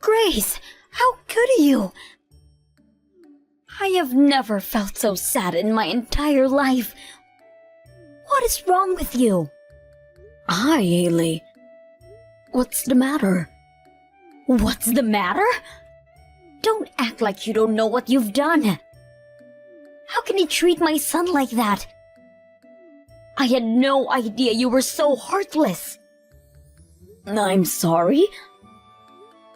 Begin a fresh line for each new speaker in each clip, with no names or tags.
Grace, how could you? I have never felt so sad in my entire life. What is wrong with you?
Hi, Haley. What's the matter?
What's the matter? Don't act like you don't know what you've done. How can you treat my son like that? I had no idea you were so heartless.
I'm sorry.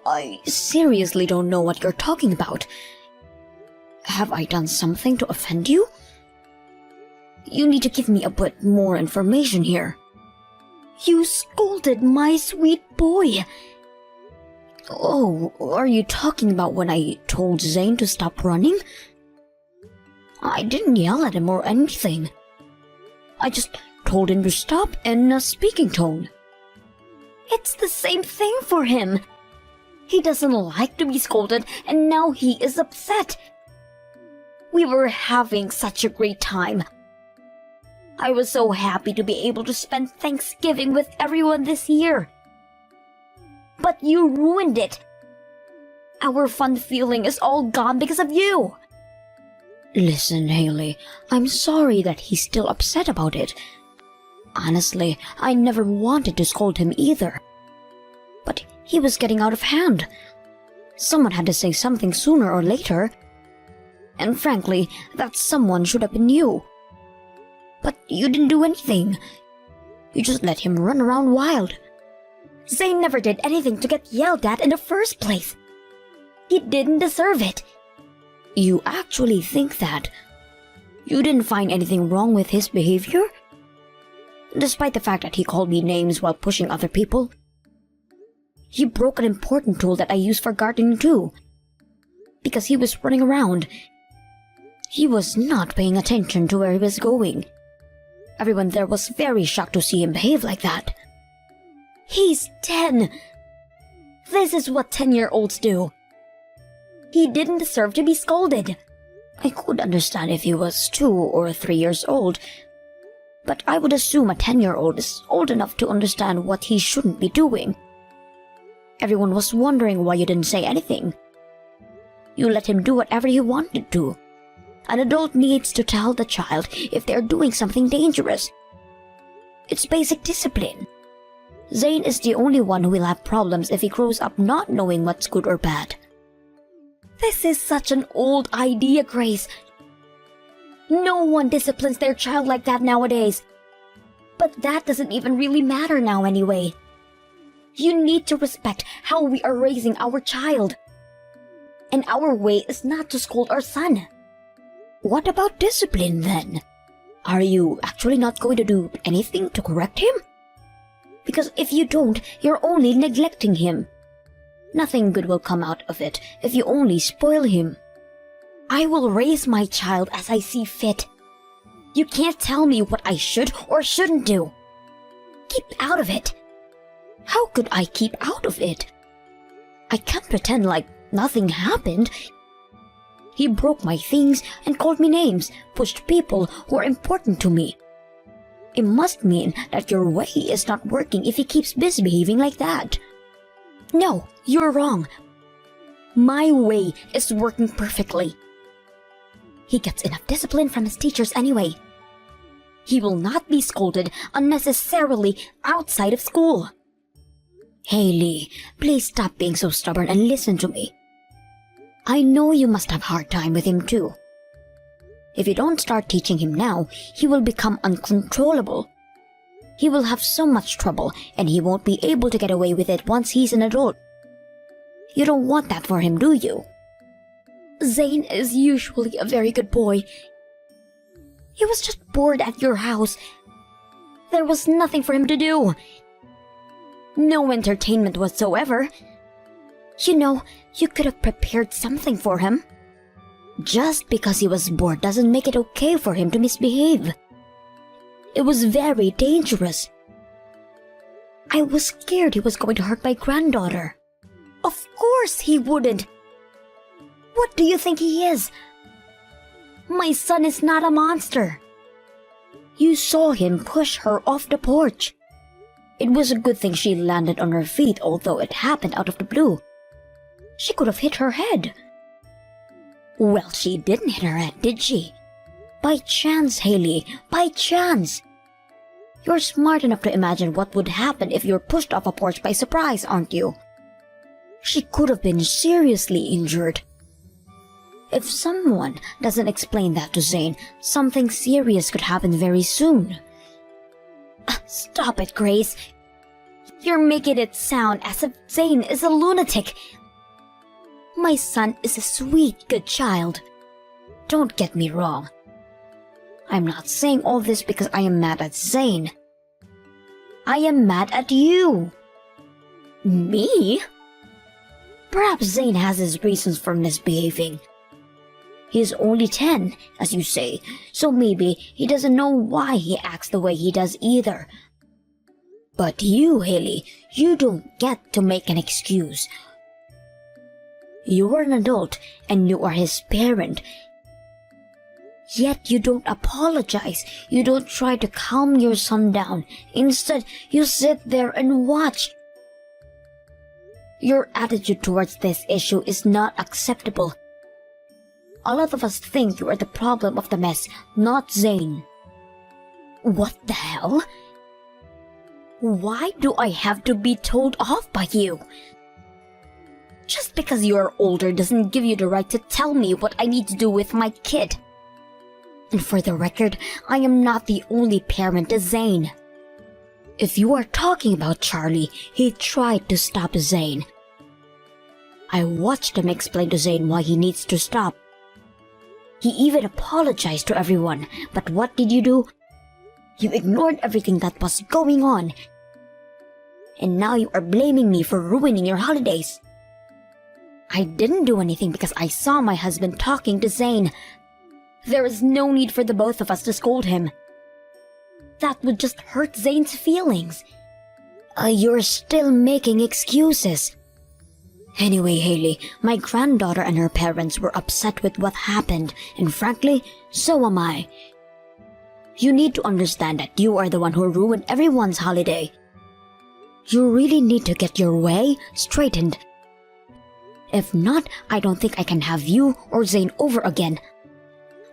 I seriously don't know what you're talking about. Have I done something to offend you? You need to give me a bit more information here.
You scolded my sweet boy.
Oh, are you talking about when I told Zane to stop running? I didn't yell at him or anything. I just told him to stop in a speaking tone.
It's the same thing for him. He doesn't like to be scolded, and now he is upset. We were having such a great time. I was so happy to be able to spend Thanksgiving with everyone this year. But you ruined it. Our fun feeling is all gone because of you.
Listen, Haley, I'm sorry that he's still upset about it. Honestly, I never wanted to scold him either. But he was getting out of hand. Someone had to say something sooner or later. And frankly, that someone should have been you. But you didn't do anything. You just let him run around wild.
Zane never did anything to get yelled at in the first place. He didn't deserve it.
You actually think that? You didn't find anything wrong with his behavior? Despite the fact that he called me names while pushing other people? He broke an important tool that I use for gardening too. Because he was running around. He was not paying attention to where he was going. Everyone there was very shocked to see him behave like that.
He's 10. This is what 10-year-olds do. He didn't deserve to be scolded.
I could understand if he was 2 or 3 years old, but I would assume a 10-year-old is old enough to understand what he shouldn't be doing. Everyone was wondering why you didn't say anything. You let him do whatever he wanted to. An adult needs to tell the child if they're doing something dangerous. It's basic discipline. Zane is the only one who will have problems if he grows up not knowing what's good or bad.
This is such an old idea, Grace. No one disciplines their child like that nowadays. But that doesn't even really matter now anyway. You need to respect how we are raising our child. And our way is not to scold our son.
What about discipline then? Are you actually not going to do anything to correct him? Because if you don't, you're only neglecting him. Nothing good will come out of it if you only spoil him.
I will raise my child as I see fit. You can't tell me what I should or shouldn't do. Keep out of it.
How could I keep out of it? I can't pretend like nothing happened. He broke my things and called me names, pushed people who are important to me. It must mean that your way is not working if he keeps misbehaving like that.
No, you're wrong. My way is working perfectly. He gets enough discipline from his teachers anyway. He will not be scolded unnecessarily outside of school.
Haley, please stop being so stubborn and listen to me. I know you must have a hard time with him too. If you don't start teaching him now, he will become uncontrollable. He will have so much trouble and he won't be able to get away with it once he's an adult. You don't want that for him, do you?
Zane is usually a very good boy. He was just bored at your house. There was nothing for him to do. No entertainment whatsoever. You know, you could have prepared something for him.
Just because he was bored doesn't make it okay for him to misbehave. It was very dangerous. I was scared he was going to hurt my granddaughter.
Of course he wouldn't. What do you think he is? My son is not a monster.
You saw him push her off the porch. It was a good thing she landed on her feet, although it happened out of the blue. She could have hit her head.
Well, she didn't hit her head, did she?
By chance, Haley. By chance. You're smart enough to imagine what would happen if you're pushed off a porch by surprise, aren't you? She could have been seriously injured. If someone doesn't explain that to Zane, something serious could happen very soon.
Stop it, Grace. You're making it sound as if Zane is a lunatic. My son is a sweet, good child.
Don't get me wrong. I'm not saying all this because I am mad at Zane. I am mad at you.
Me?
Perhaps Zane has his reasons for misbehaving. He is only 10, as you say, so maybe he doesn't know why he acts the way he does either. But you, Haley, you don't get to make an excuse. You are an adult and you are his parent. Yet you don't apologize. You don't try to calm your son down. Instead, you sit there and watch. Your attitude towards this issue is not acceptable. A lot of us think you are the problem of the mess, not Zane.
What the hell? Why do I have to be told off by you? Just because you are older doesn't give you the right to tell me what I need to do with my kid. And for the record, I am not the only parent to Zane.
If you are talking about Charlie, he tried to stop Zane. I watched him explain to Zane why he needs to stop. He even apologized to everyone, but what did you do? You ignored everything that was going on. And now you are blaming me for ruining your holidays. I didn't do anything because I saw my husband talking to Zane.
There is no need for the both of us to scold him. That would just hurt Zane's feelings.
You're still making excuses. Anyway, Haley, my granddaughter and her parents were upset with what happened, and frankly, so am I. You need to understand that you are the one who ruined everyone's holiday. You really need to get your way straightened. If not, I don't think I can have you or Zane over again.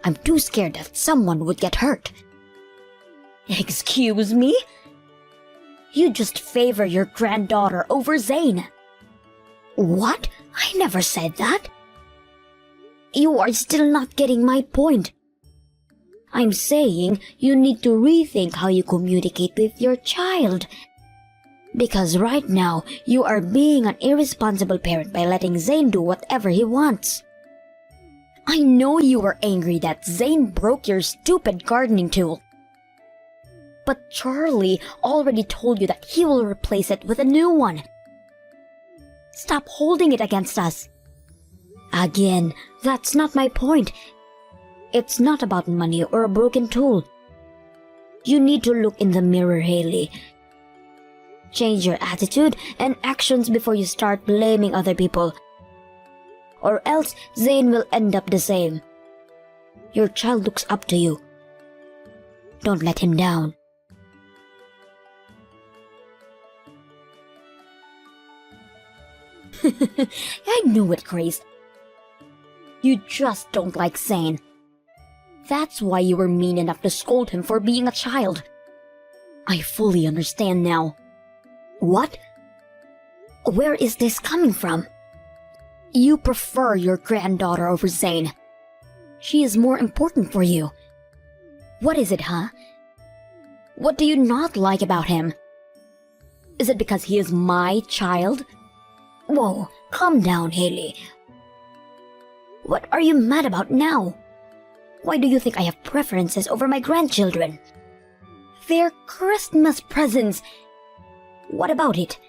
I'm too scared that someone would get hurt.
Excuse me? You just favor your granddaughter over Zane.
What? I never said that. You are still not getting my point. I'm saying you need to rethink how you communicate with your child. Because right now, you are being an irresponsible parent by letting Zane do whatever he wants.
I know you were angry that Zane broke your stupid gardening tool. But Charlie already told you that he will replace it with a new one. Stop holding it against us.
Again, that's not my point. It's not about money or a broken tool. You need to look in the mirror, Haley. Change your attitude and actions before you start blaming other people. Or else Zane will end up the same. Your child looks up to you. Don't let him down.
I knew it, Grace. You just don't like Zane. That's why you were mean enough to scold him for being a child. I fully understand now.
What? Where is this coming from?
You prefer your granddaughter over Zane. She is more important for you. What is it, huh? What do you not like about him? Is it because he is my child?
Whoa, calm down, Haley. What are you mad about now? Why do you think I have preferences over my grandchildren?
They're Christmas presents.
What about it?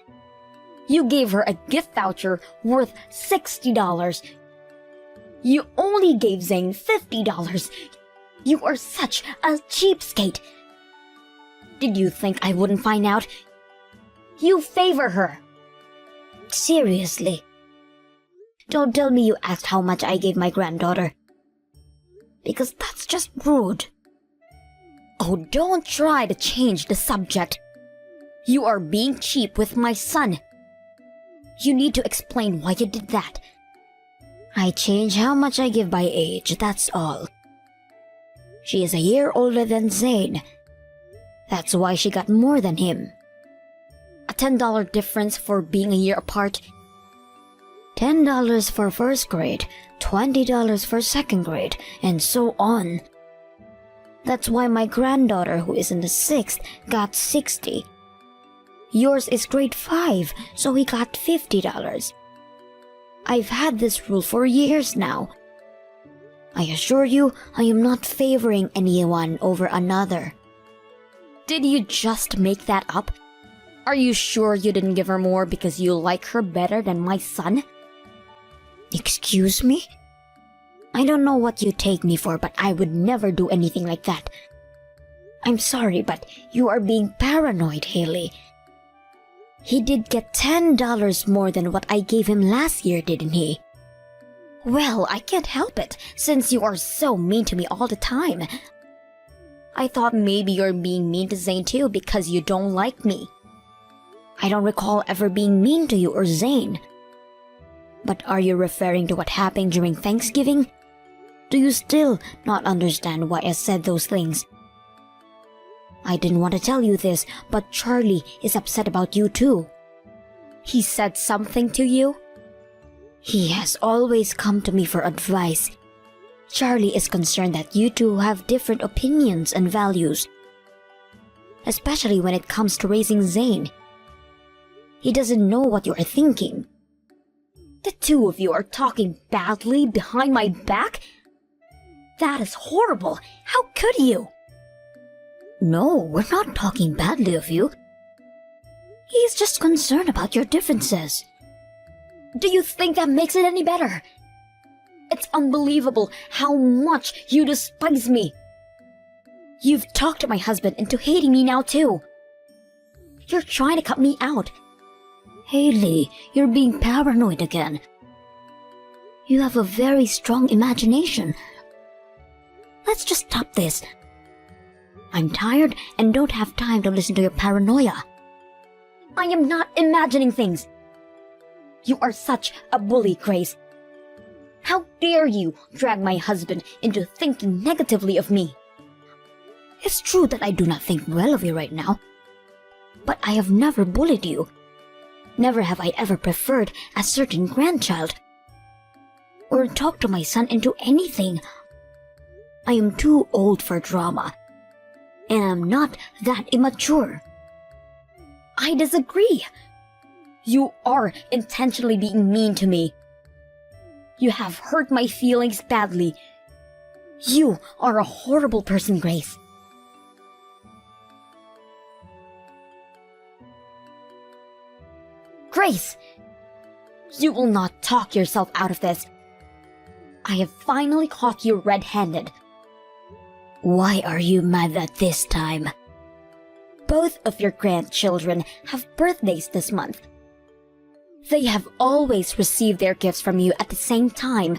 You gave her a gift voucher worth $60. You only gave Zane $50. You are such a cheapskate. Did you think I wouldn't find out? You favor her.
Seriously. Don't tell me you asked how much I gave my granddaughter. Because that's just rude.
Oh, don't try to change the subject. You are being cheap with my son. You need to explain why you did that.
I change how much I give by age, that's all. She is a year older than Zane. That's why she got more than him.
A $10 difference for being a year apart.
$10 for first grade, $20 for second grade, and so on. That's why my granddaughter, who is in the 6th, got $60. Yours is grade 5, so he got $50. I've had this rule for years now. I assure you, I am not favoring anyone over another.
Did you just make that up? Are you sure you didn't give her more because you like her better than my son?
Excuse me? I don't know what you take me for, but I would never do anything like that. I'm sorry, but you are being paranoid, Haley. He did get $10 more than what I gave him last year, didn't he?
Well, I can't help it, since you are so mean to me all the time. I thought maybe you're being mean to Zane too because you don't like me.
I don't recall ever being mean to you or Zane. But are you referring to what happened during Thanksgiving? Do you still not understand why I said those things? I didn't want to tell you this, but Charlie is upset about you too.
He said something to you?
He has always come to me for advice. Charlie is concerned that you two have different opinions and values, especially when it comes to raising Zane. He doesn't know what you are thinking.
The two of you are talking badly behind my back? That is horrible. How could you?
No, we're not talking badly of you. He's just concerned about your differences.
Do you think that makes it any better? It's unbelievable how much you despise me. You've talked my husband into hating me now too. You're trying to cut me out.
Haley, you're being paranoid again. You have a very strong imagination. Let's just stop this. I'm tired and don't have time to listen to your paranoia.
I am not imagining things. You are such a bully, Grace. How dare you drag my husband into thinking negatively of me?
It's true that I do not think well of you right now, but I have never bullied you. Never have I ever preferred a certain grandchild, or talked to my son into anything. I am too old for drama, and I'm not that immature.
I disagree. You are intentionally being mean to me. You have hurt my feelings badly. You are a horrible person, Grace. Grace! You will not talk yourself out of this. I have finally caught you red-handed.
Why are you mad at this time?
Both of your grandchildren have birthdays this month. They have always received their gifts from you at the same time.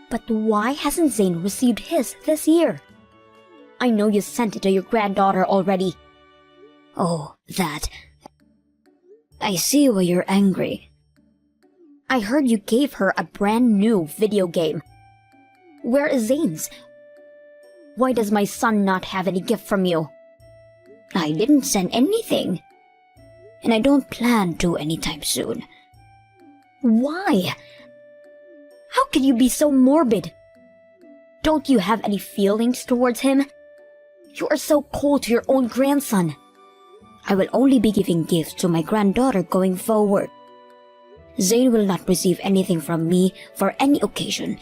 But why hasn't Zane received his this year? I know you sent it to your granddaughter already.
Oh, that. I see why you're angry.
I heard you gave her a brand new video game. Where is Zane's? Why does my son not have any gift from you?
I didn't send anything, and I don't plan to anytime soon.
Why? How can you be so morbid? Don't you have any feelings towards him? You are so cold to your own grandson.
I will only be giving gifts to my granddaughter going forward. Zane will not receive anything from me for any occasion.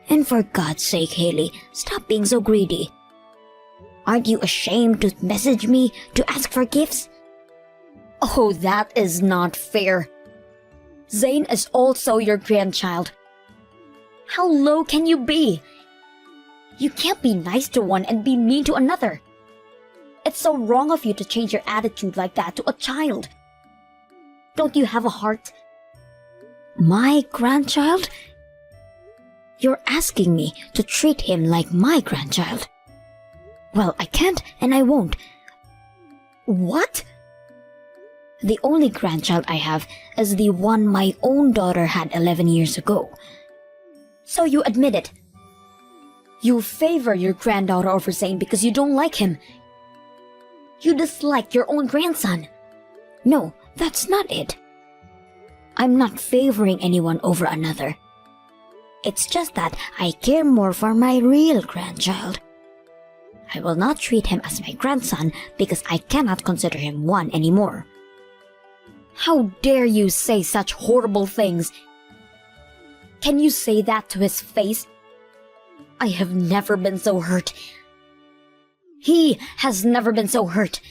And for God's sake, Haley, stop being so greedy. Aren't you ashamed to message me to ask for gifts?
Oh, that is not fair. Zane is also your grandchild. How low can you be? You can't be nice to one and be mean to another. It's so wrong of you to change your attitude like that to a child. Don't you have a heart?
My grandchild? You're asking me to treat him like my grandchild. Well, I can't and I won't.
What?
The only grandchild I have is the one my own daughter had 11 years ago.
So you admit it. You favor your granddaughter over Zane because you don't like him. You dislike your own grandson.
No, that's not it. I'm not favoring anyone over another. It's just that I care more for my real grandchild. I will not treat him as my grandson because I cannot consider him one anymore.
How dare you say such horrible things? Can you say that to his face? I have never been so hurt. He has never been so hurt.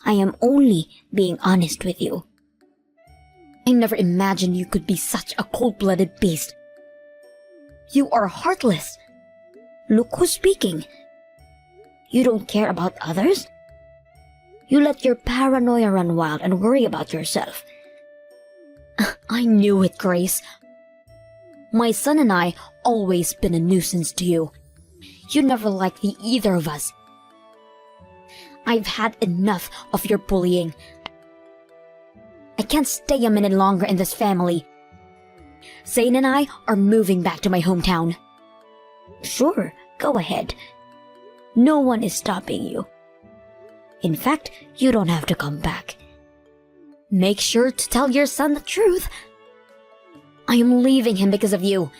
I am only being honest with you.
I never imagined you could be such a cold-blooded beast. You are heartless.
Look who's speaking. You don't care about others? You let your paranoia run wild and worry about yourself.
I knew it, Grace. My son and I always been a nuisance to you. You never liked the either of us. I've had enough of your bullying. I can't stay a minute longer in this family. Zane and I are moving back to my hometown.
Sure, go ahead. No one is stopping you. In fact, you don't have to come back.
Make sure to tell your son the truth. I am leaving him because of you.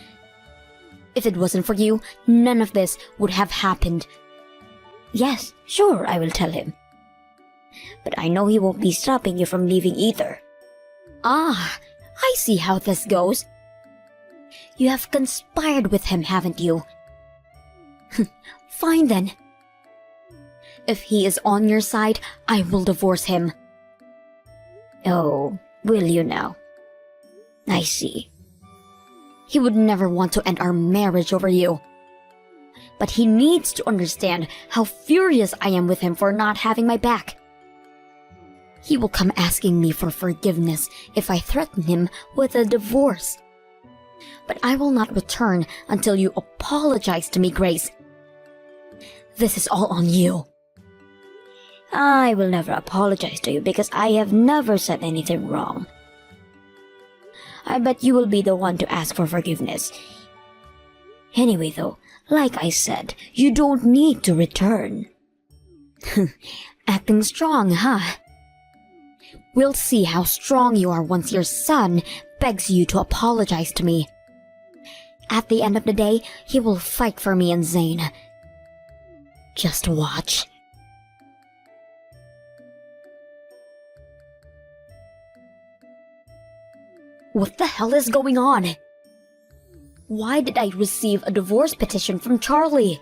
If it wasn't for you, none of this would have happened.
Yes, sure, I will tell him. But I know he won't be stopping you from leaving either.
Ah, I see how this goes. You have conspired with him, haven't you? Fine then. If he is on your side, I will divorce him.
Oh, will you now? I see.
He would never want to end our marriage over you. But he needs to understand how furious I am with him for not having my back. He will come asking me for forgiveness if I threaten him with a divorce. But I will not return until you apologize to me, Grace. This is all on you.
I will never apologize to you because I have never said anything wrong. I bet you will be the one to ask for forgiveness. Anyway though, like I said, you don't need to return.
Acting strong, huh? We'll see how strong you are once your son begs you to apologize to me. At the end of the day, he will fight for me and Zane. Just watch. What the hell is going on? Why did I receive a divorce petition from Charlie?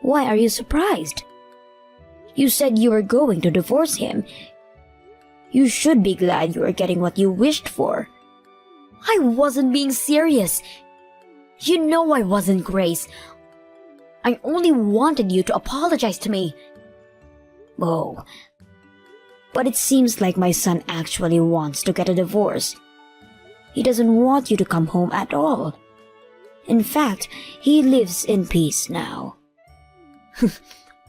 Why are you surprised? You said you were going to divorce him. You should be glad you are getting what you wished for.
I wasn't being serious. You know I wasn't, Grace. I only wanted you to apologize to me.
Oh, but it seems like my son actually wants to get a divorce. He doesn't want you to come home at all. In fact, he lives in peace now.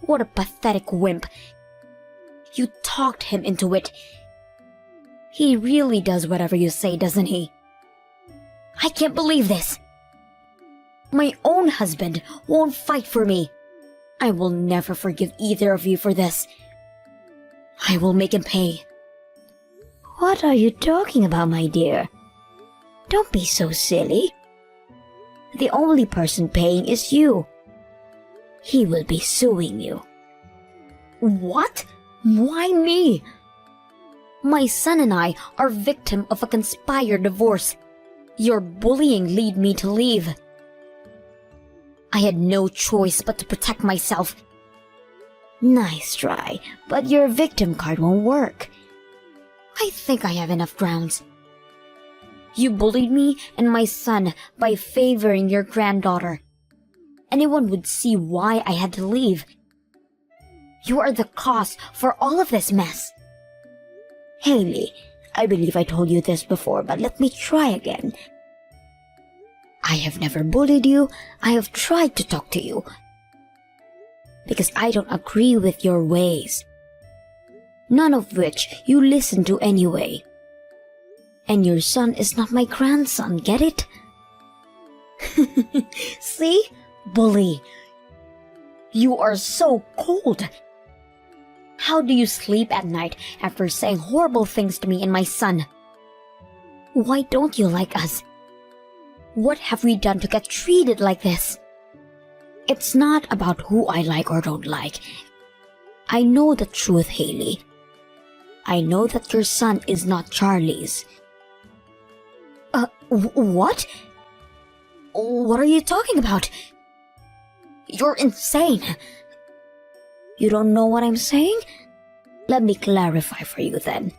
What a pathetic wimp. You talked him into it. He really does whatever you say, doesn't he? I can't believe this. My own husband won't fight for me. I will never forgive either of you for this. I will make him pay.
What are you talking about, my dear? Don't be so silly. The only person paying is you. He will be suing you.
What? Why me? My son and I are victim of a conspired divorce. Your bullying led me to leave. I had no choice but to protect myself.
Nice try, but your victim card won't work.
I think I have enough grounds. You bullied me and my son by favoring your granddaughter. Anyone would see why I had to leave. You are the cause for all of this mess.
Haley, I believe I told you this before, but let me try again. I have never bullied you. I have tried to talk to you. Because I don't agree with your ways. none of which you listen to anyway. And your son is not my grandson, get it?
See? Bully. You are so cold. How do you sleep at night after saying horrible things to me and my son? Why don't you like us? What have we done to get treated like this?
It's not about who I like or don't like. I know the truth, Haley. I know that your son is not Charlie's.
What? What are you talking about? You're insane.
You don't know what I'm saying? Let me clarify for you then.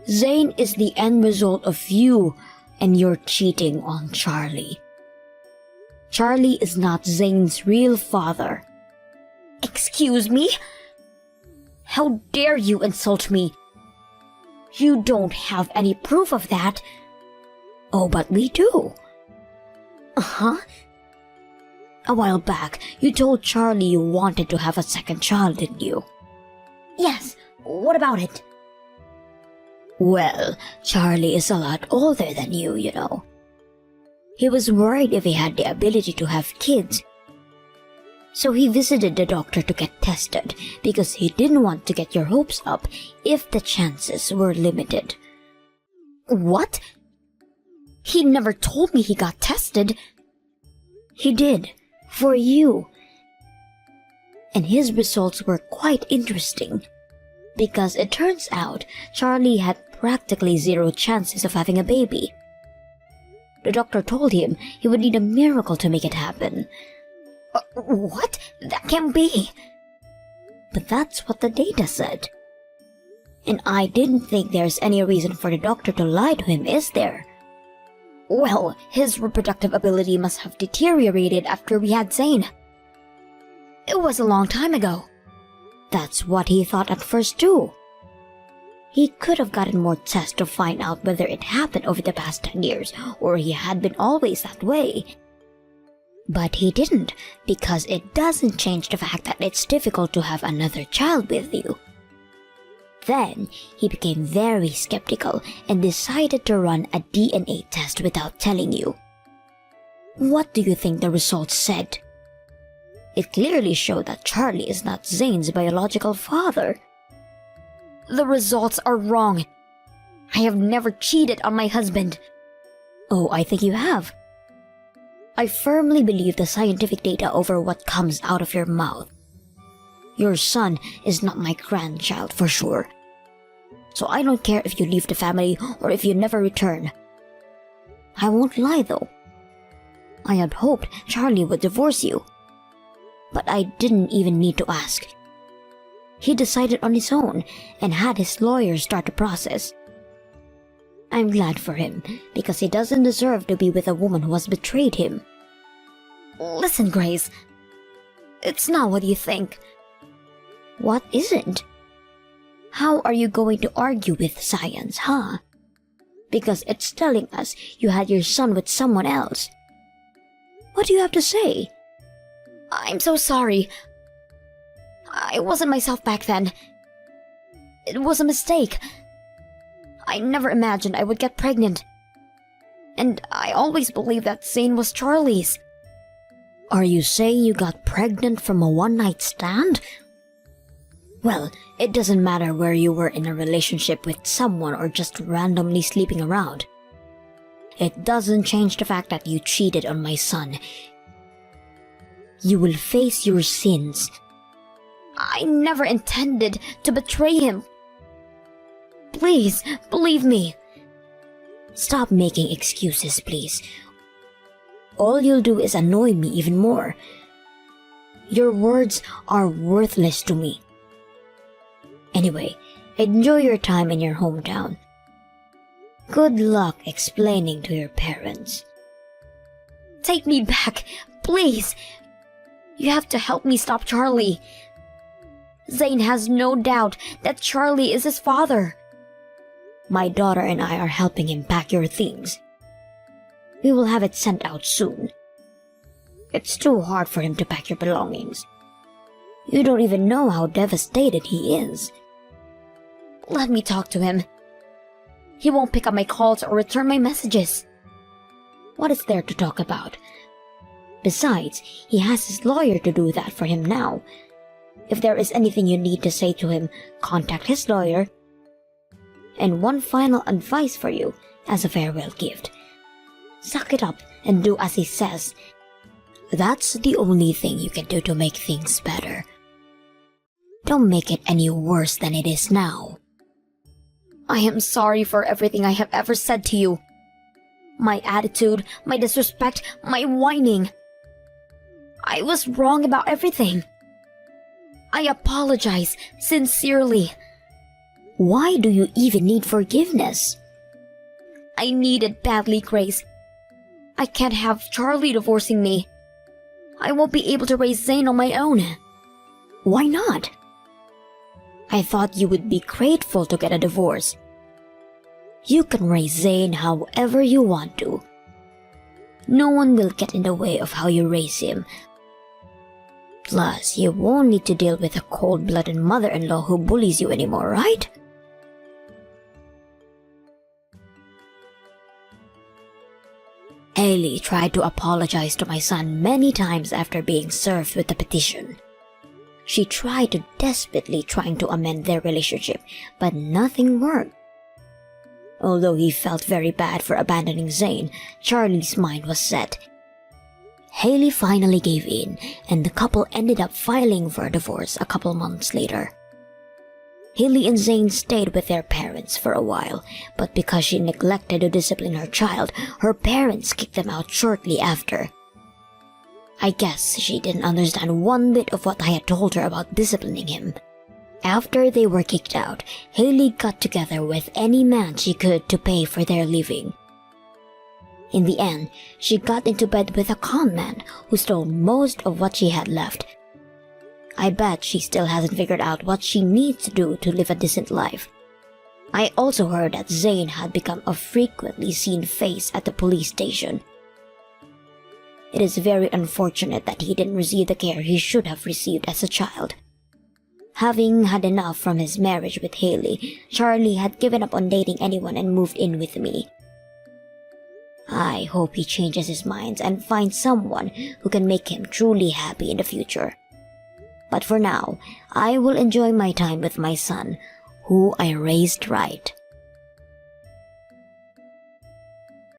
Zane is the end result of you and your cheating on Charlie. Charlie is not Zane's real father.
Excuse me? How dare you insult me? You don't have any proof of that.
Oh, but we do.
Uh-huh.
A while back, you told Charlie you wanted to have a second child, didn't you?
Yes, what about it?
Well, Charlie is a lot older than you know. He was worried if he had the ability to have kids. So he visited the doctor to get tested because he didn't want to get your hopes up if the chances were limited.
What? He never told me he got tested.
He did, for you. And his results were quite interesting because it turns out Charlie had practically zero chances of having a baby. The doctor told him he would need a miracle to make it happen.
What? That can't be.
But that's what the data said. And I didn't think there's any reason for the doctor to lie to him, is there?
Well, his reproductive ability must have deteriorated after we had Zane. It was a long time ago.
That's what he thought at first too. He could have gotten more tests to find out whether it happened over the past 10 years or he had been always that way. But he didn't, because it doesn't change the fact that it's difficult to have another child with you. Then he became very skeptical and decided to run a DNA test without telling you. What do you think the results said? It clearly showed that Charlie is not Zane's biological father.
The results are wrong. I have never cheated on my husband.
Oh, I think you have. I firmly believe the scientific data over what comes out of your mouth. Your son is not my grandchild for sure. So I don't care if you leave the family or if you never return. I won't lie though. I had hoped Charlie would divorce you. But I didn't even need to ask. He decided on his own and had his lawyer start the process. I'm glad for him because he doesn't deserve to be with a woman who has betrayed him.
Listen, Grace. It's not what you think.
What isn't? How are you going to argue with science, huh? Because it's telling us you had your son with someone else. What do you have to say?
I'm so sorry. I wasn't myself back then. It was a mistake. I never imagined I would get pregnant. And I always believed that Zane was Charlie's.
Are you saying you got pregnant from a one-night stand? Well, it doesn't matter where you were in a relationship with someone or just randomly sleeping around. It doesn't change the fact that you cheated on my son. You will face your sins.
I never intended to betray him. Please, believe me.
Stop making excuses, please. All you'll do is annoy me even more. Your words are worthless to me. Anyway, enjoy your time in your hometown. Good luck explaining to your parents.
Take me back, please. You have to help me stop Charlie. Zane has no doubt that Charlie is his father.
My daughter and I are helping him pack your things. We will have it sent out soon. It's too hard for him to pack your belongings. You don't even know how devastated he is.
let me talk to him. He won't pick up my calls or return my messages.
What is there to talk about? Besides, he has his lawyer to do that for him now. If there is anything you need to say to him, contact his lawyer. And one final advice for you as a farewell gift. Suck it up and do as he says. That's the only thing you can do to make things better. Don't make it any worse than it is now.
I am sorry for everything I have ever said to you. My attitude, my disrespect, my whining. I was wrong about everything. I apologize sincerely.
Why do you even need forgiveness?
I need it badly, Grace. I can't have Charlie divorcing me. I won't be able to raise Zane on my own.
Why not? I thought you would be grateful to get a divorce. You can raise Zane however you want to. No one will get in the way of how you raise him. Plus, you won't need to deal with a cold-blooded mother-in-law who bullies you anymore, right? Haley tried to apologize to my son many times after being served with the petition. She tried to desperately trying to amend their relationship, but nothing worked. Although he felt very bad for abandoning Zane, Charlie's mind was set. Haley finally gave in, and the couple ended up filing for a divorce a couple months later. Haley and Zane stayed with their parents for a while, but because she neglected to discipline her child, her parents kicked them out shortly after. I guess she didn't understand one bit of what I had told her about disciplining him. After they were kicked out, Haley got together with any man she could to pay for their living. In the end, she got into bed with a con man who stole most of what she had left. I bet she still hasn't figured out what she needs to do to live a decent life. I also heard that Zane had become a frequently seen face at the police station. It is very unfortunate that he didn't receive the care he should have received as a child. Having had enough from his marriage with Haley, Charlie had given up on dating anyone and moved in with me. I hope he changes his mind and finds someone who can make him truly happy in the future. But for now, I will enjoy my time with my son, who I raised right.